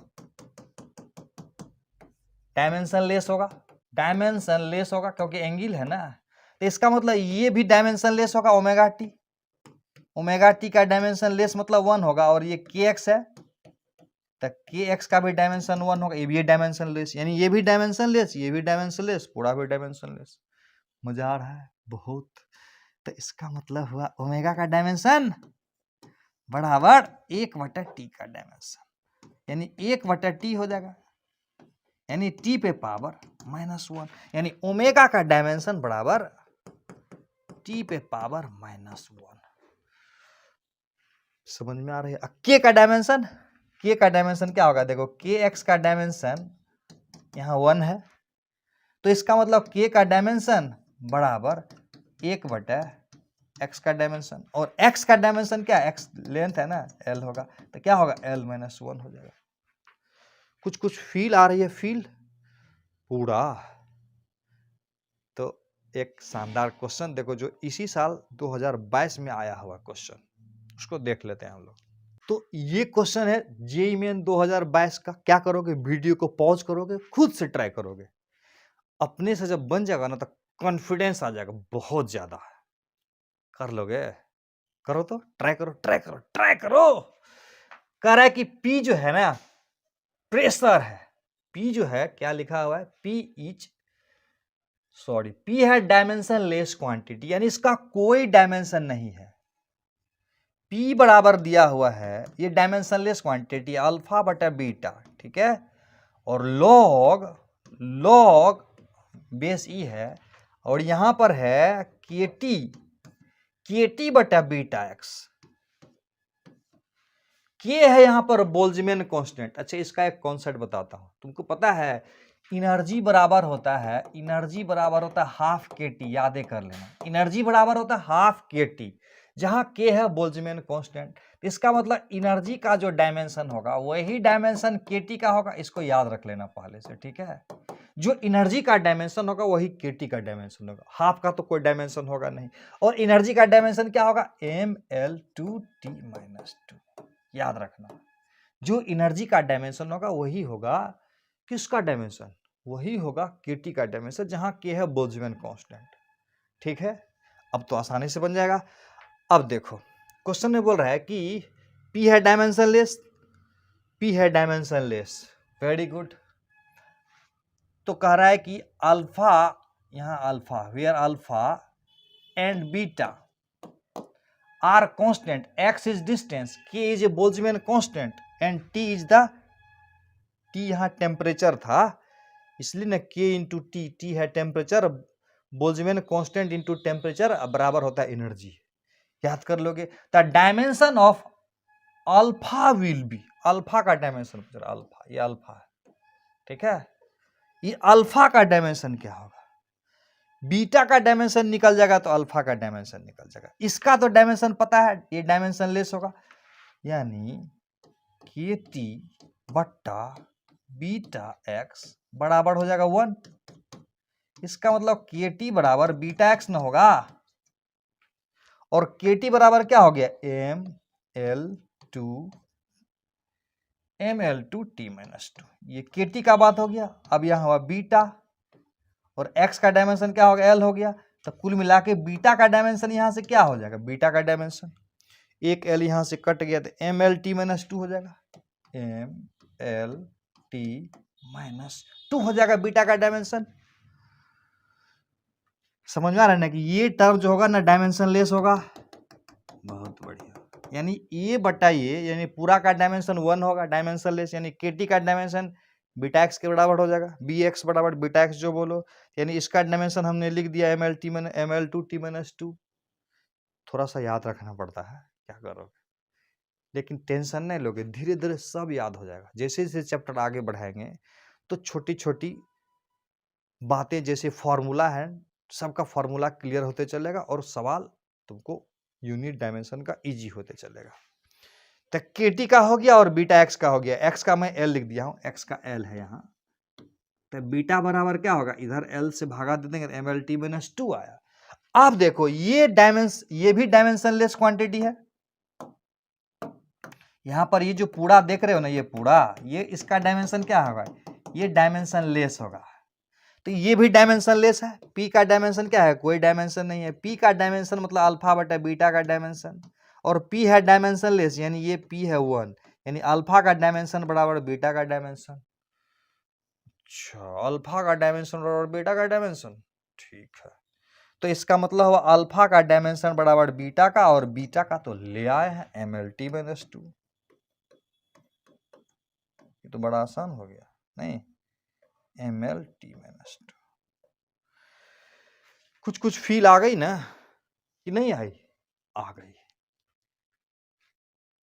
डायमेंशन लेस होगा। डायमेंशन लेस होगा क्योंकि एंगल है ना, तो इसका मतलब ये भी डायमेंशन लेस होगा ओमेगा टी। ओमेगा टी का डायमेंशन लेस मतलब 1 होगा, और ये के एक्स है तो के एक्स का भी डायमेंशन 1 होगा, ये भी डायमेंशन लेस, यानी ये भी डायमेंशन लेस, ये भी डायमेंशन लेस, पूरा भी डायमेंशन लेस। मजा आ रहा है बहुत। तो इसका मतलब हुआ ओमेगा का डायमेंशन बराबर 1/t का डायमेंशन, यानी 1/t हो जाएगा, यानी t पे पावर -1, यानी ओमेगा का डायमेंशन बराबर t पे पावर -1। समझ में आ रही है। k का डायमेंशन, k का डायमेंशन क्या होगा, देखो के एक्स का डायमेंशन यहाँ 1 है, तो इसका मतलब k का डायमेंशन बराबर 1/x का डायमेंशन, और x का डायमेंशन क्या है, x लेंथ है ना, l होगा, तो क्या होगा l - 1 हो जाएगा। कुछ कुछ फील आ रही है, फील पूरा। तो एक शानदार क्वेश्चन देखो जो इसी साल 2022 में आया हुआ क्वेश्चन, उसको देख लेते हैं हम लोग। तो ये क्वेश्चन है जेईई मेन 2022 का। क्या करोगे, वीडियो को पॉज करोगे, खुद से ट्राई करोगे, अपने से जब बन जाएगा ना तो कॉन्फिडेंस आ जाएगा बहुत ज्यादा। कर लोगे, करो तो, ट्राई करो ट्राई करो ट्राई करो। कह रहा है कि P जो है ना प्रेशर है, P जो है क्या लिखा हुआ है, P है डायमेंशन लेस क्वांटिटी, यानी इसका कोई डायमेंशन नहीं है। P बराबर दिया हुआ है, ये डायमेंशन लेस क्वांटिटी अल्फा बटा बीटा, ठीक है, और लॉग बेस ई है, और यहां पर है केटी बटा बीटा एक्स। के है यहां पर बोल्ट्जमैन कांस्टेंट। अच्छा इसका एक कॉन्सेप्ट बताता हूं, तुमको पता है एनर्जी बराबर होता है हाफ के टी, यादें कर लेना, एनर्जी बराबर होता है हाफ के टी, जहां के है बोल्ट्जमैन कांस्टेंट। इसका मतलब एनर्जी का जो डायमेंशन होगा वही डायमेंशन के टी का होगा, इसको याद रख लेना पहले से, ठीक है। जो एनर्जी का डायमेंशन होगा वही के टी का डायमेंशन होगा, हाफ का तो कोई डायमेंशन होगा नहीं। और एनर्जी का डायमेंशन क्या होगा, mL2T-2, याद रखना। जो एनर्जी का डायमेंशन होगा वही होगा किसका डायमेंशन, वही होगा केटी का डायमेंशन, जहां के है बोल्ट्जमैन कांस्टेंट, ठीक है। अब तो आसानी से बन जाएगा। अब देखो क्वेश्चन में बोल रहा है कि P है डायमेंशन लेस, वेरी गुड। तो कह रहा है कि अल्फा, यहां alpha, where alpha and beta are constant, x is distance, k is a Boltzmann constant, and t is the, t यहां टेम्परेचर था इसलिए ना k इंटू टी है temperature, Boltzmann constant into temperature बराबर होता है एनर्जी, याद कर लोगे। The dimension of alpha will be, alpha का डायमेंशन, अल्फा, ये अल्फा है, ठीक है, ये अल्फा का डायमेंशन क्या होगा, बीटा का डायमेंशन निकल जाएगा तो अल्फा का डायमेंशन निकल जाएगा। इसका तो डायमेंशन पता है, ये डायमेंशन लेस होगा, यानी के टी बट्टा बीटा एक्स बराबर हो जाएगा 1। इसका मतलब के टी बराबर बीटा एक्स न होगा, और के टी बराबर क्या हो गया, mL2T-2, ये के टी का बात हो गया। अब यहां हुआ बीटा, और x का डायमेंशन क्या हो गया, l हो गया, तो कुल मिला के बीटा का डायमेंशन यहां से क्या हो जाएगा, बीटा का डायमेंशन, एक l यहां से कट गया तो mL2T-2 हो जाएगा, mL2T-2 हो जाएगा बीटा का डायमेंशन। समझ में आ रहा है ना कि ये टर्म जो होगा ना डायमेंशन लेस होगा, बहुत बढ़िया, यानी ये बटा ये, यानी पूरा का डायमेंशन 1 होगा, डायमेंशन लेस, यानी केटी का डायमेंशन बीटा एक्स के बराबर हो जाएगा, बी एक्स बराबर बीटा एक्स जो बोलो, यानी इसका डायमेंशन हमने लिख दिया mL2T-2। थोड़ा सा याद रखना पड़ता है, क्या करोगे, लेकिन टेंशन नहीं लोगे, धीरे धीरे सब याद हो जाएगा। जैसे जैसे चैप्टर आगे बढ़ाएंगे तो छोटी छोटी बातें, जैसे फॉर्मूला है, सबका फॉर्मूला क्लियर होते चलेगा, और सवाल तुमको यूनिट डायमेंशन का इजी होते चलेगा। तो केटी का हो गया और बीटा एक्स का हो गया, एक्स का मैं एल लिख दिया हूं, एक्स का एल है यहाँ, तो बीटा बराबर क्या होगा, इधर एल से भागा दे देंगे, mLT-2 आया। अब देखो ये भी डायमेंशनलेस क्वांटिटी है। यहां पर ये जो पूरा देख रहे हो ना, ये पूरा, ये इसका डायमेंशन क्या होगा, ये डायमेंशनलेस होगा। तो ये भी डायमेंशनलेस है। पी का डायमेंशन क्या है, कोई डायमेंशन नहीं है। पी का डायमेंशन मतलब अल्फा बटा बीटा का डायमेंशन, और पी है डायमेंशनलेस, यानी ये पी है 1, यानी अल्फा का डायमेंशन बराबर बीटा का डायमेंशन। अच्छा, अल्फा का डायमेंशन बराबर बीटा का डायमेंशन, ठीक है। तो इसका मतलब हुआ अल्फा का डायमेंशन बराबर बीटा का, और बीटा का तो ले आए हैं mLT-2। ये तो बड़ा आसान हो गया, नहीं, mLT-2। कुछ फील आ गई ना कि नहीं आई, आ गई।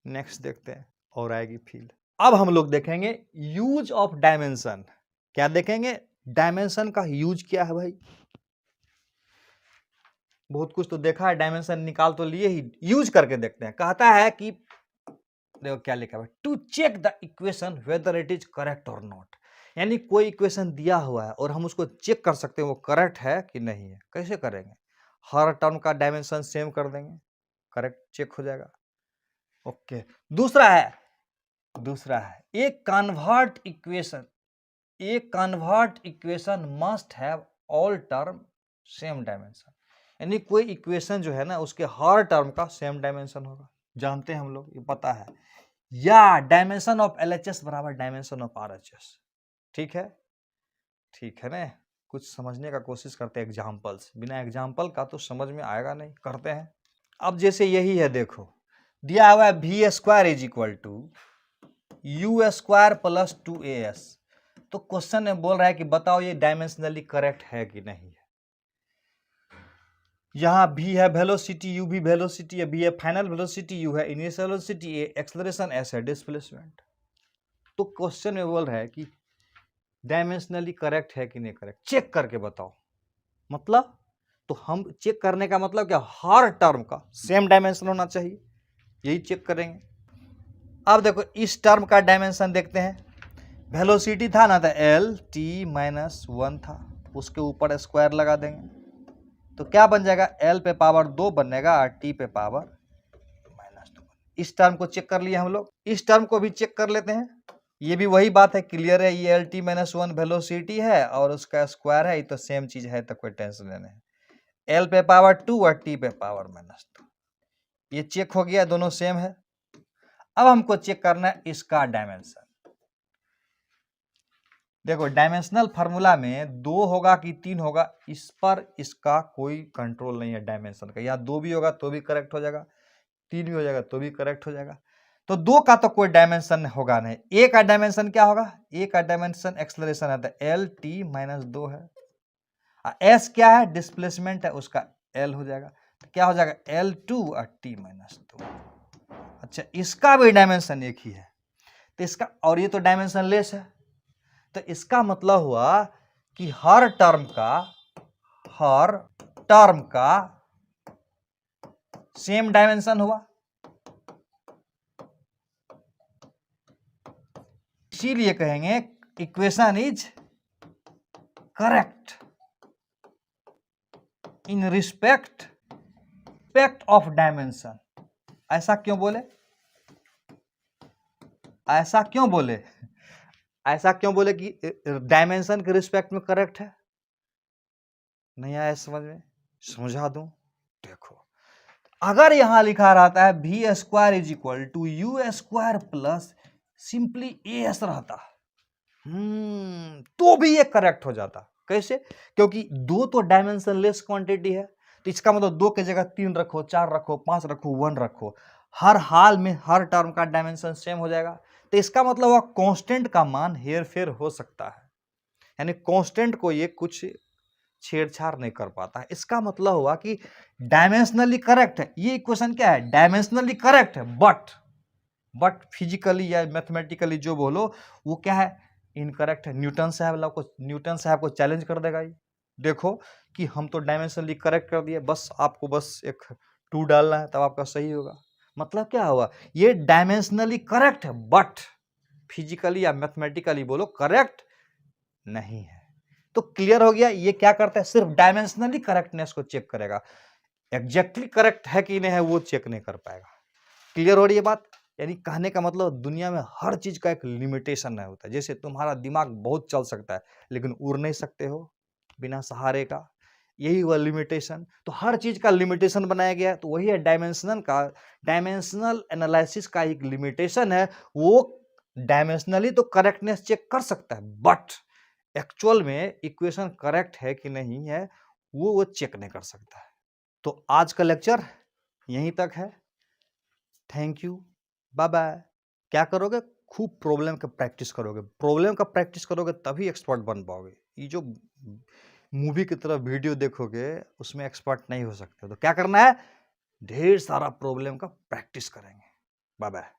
नेक्स्ट देखते हैं, और आएगी फील। अब हम लोग देखेंगे यूज ऑफ डायमेंशन। क्या देखेंगे, डायमेंशन का यूज क्या है भाई। बहुत कुछ तो देखा है, डायमेंशन निकाल तो लिए ही, यूज करके देखते हैं। कहता है कि देखो क्या लिखा है, to check the equation whether it is correct और नॉट। यानी कोई इक्वेशन दिया हुआ है और हम उसको चेक कर सकते हैं वो करेक्ट है कि नहीं है। कैसे करेंगे, हर टर्म का डायमेंशन सेम कर देंगे, करेक्ट चेक हो जाएगा। ओके, दूसरा है एक convert equation must have all term same dimension. यानी कोई इक्वेशन जो है ना, उसके हर टर्म का सेम डायमेंशन होगा, जानते हैं हम लोग, ये पता है। या डायमेंशन ऑफ LHS बराबर डायमेंशन ऑफ RHS। ठीक है ना। कुछ समझने का कोशिश करते हैं एग्जाम्पल्स, बिना एग्जाम्पल का तो समझ में आएगा नहीं, करते हैं। अब जैसे यही है, देखो दिया हुआ है v² is equal to u² plus 2as। तो क्वेश्चन में बोल रहा है कि बताओ ये डायमेंशनली करेक्ट है कि नहीं है। यहां v है वेलोसिटी, u भी वेलोसिटी है, v है फाइनल वेलोसिटी, u है initial velocity, a acceleration, s है डिस्प्लेसमेंट। तो क्वेश्चन में बोल रहा है कि डायमेंशनली करेक्ट है कि नहीं करेक्ट, चेक करके बताओ। मतलब तो हम चेक करने का मतलब क्या, हर टर्म का सेम डायमेंशन होना चाहिए, यही चेक करेंगे। अब देखो इस टर्म का डायमेंशन देखते हैं। वेलोसिटी था ना, तो LT-1 था, उसके ऊपर स्क्वायर लगा देंगे तो क्या बन जाएगा, L पे पावर 2 बनेगा और T पे पावर -2। इस टर्म को चेक कर लिया हम लोग, इस टर्म को भी चेक कर लेते हैं। ये भी वही बात है, क्लियर है, ये LT-1 वेलोसिटी है और उसका स्क्वायर है, ये तो सेम चीज है, तो कोई टेंशन नहीं है। L पे पावर 2 और T पे पावर -2, ये चेक हो गया, दोनों सेम है। अब हमको चेक करना है इसका डायमेंशन। देखो डायमेंशनल फार्मूला में 2 होगा कि 3 होगा, इस पर इसका कोई कंट्रोल नहीं है डायमेंशन का। या 2 भी होगा तो भी करेक्ट हो जाएगा, 3 भी हो जाएगा तो भी करेक्ट हो जाएगा। तो 2 का तो कोई डायमेंशन होगा नहीं। ए का डायमेंशन क्या होगा, ए का डायमेंशन एक्सेलरेशन है, तो LT-2 है। एस क्या है, डिस्प्लेसमेंट है, उसका L हो जाएगा, तो क्या हो जाएगा L2 और T-2। अच्छा, इसका भी डायमेंशन एक ही है, तो इसका, और ये तो डायमेंशन लेस है, तो इसका मतलब हुआ कि हर टर्म का सेम डायमेंशन हुआ, इसीलिए कहेंगे equation is correct in respect of dimension. ऐसा क्यों बोले, कि डायमेंशन के रिस्पेक्ट में करेक्ट है। नहीं आया समझ में, समझा दूं। देखो अगर यहां लिखा रहता है v² is equal to u² plus simply as रहता, तो भी ये करेक्ट हो जाता। कैसे, क्योंकि 2 तो डायमेंशनलेस क्वांटिटी है, तो इसका मतलब 2 की जगह 3 रखो, 4 रखो, 5 रखो, 1 रखो, हर हाल में हर टर्म का डायमेंशन सेम हो जाएगा। तो इसका मतलब वह कांस्टेंट का मान हेर फेर हो सकता है, यानी कांस्टेंट को ये कुछ छेड़छाड़ नहीं कर पाता है। इसका मतलब हुआ कि डायमेंशनली करेक्ट है। ये इक्वेशन क्या है, डायमेंशनली करेक्ट है, बट फिजिकली या मैथमेटिकली जो बोलो वो क्या है, इनकरेक्ट है। न्यूटन साहब को चैलेंज कर देगा ये। देखो कि हम तो डायमेंशनली करेक्ट कर दिए, बस आपको बस एक 2 डालना है तब आपका सही होगा। मतलब क्या हुआ, ये डायमेंशनली करेक्ट है बट फिजिकली या मैथमेटिकली बोलो करेक्ट नहीं है। तो क्लियर हो गया, ये क्या करता है, सिर्फ डायमेंशनली करेक्टनेस को चेक करेगा, एग्जैक्टली करेक्ट है कि नहीं है वो चेक नहीं कर पाएगा। क्लियर हो रही है बात? यानी कहने का मतलब दुनिया में हर चीज का एक लिमिटेशन है होता है। जैसे तुम्हारा दिमाग बहुत चल सकता है लेकिन उड़ नहीं सकते हो बिना सहारे का, यही हुआ लिमिटेशन। तो हर चीज का लिमिटेशन बनाया गया है, तो वही है डायमेंशनल का, डायमेंशनल एनालिसिस का एक लिमिटेशन है। वो डायमेंशनली तो करेक्टनेस चेक कर सकता है बट एक्चुअल में इक्वेशन करेक्ट है कि नहीं है वो चेक नहीं कर सकता है। तो आज का लेक्चर यहीं तक है। Thank you, bye bye. क्या करोगे, खूब प्रॉब्लम का प्रैक्टिस करोगे, प्रॉब्लम का प्रैक्टिस करोगे तभी एक्सपर्ट बन पाओगे। ये जो मूवी की तरह वीडियो देखोगे उसमें एक्सपर्ट नहीं हो सकते। तो क्या करना है, ढेर सारा प्रॉब्लम का प्रैक्टिस करेंगे। Bye bye.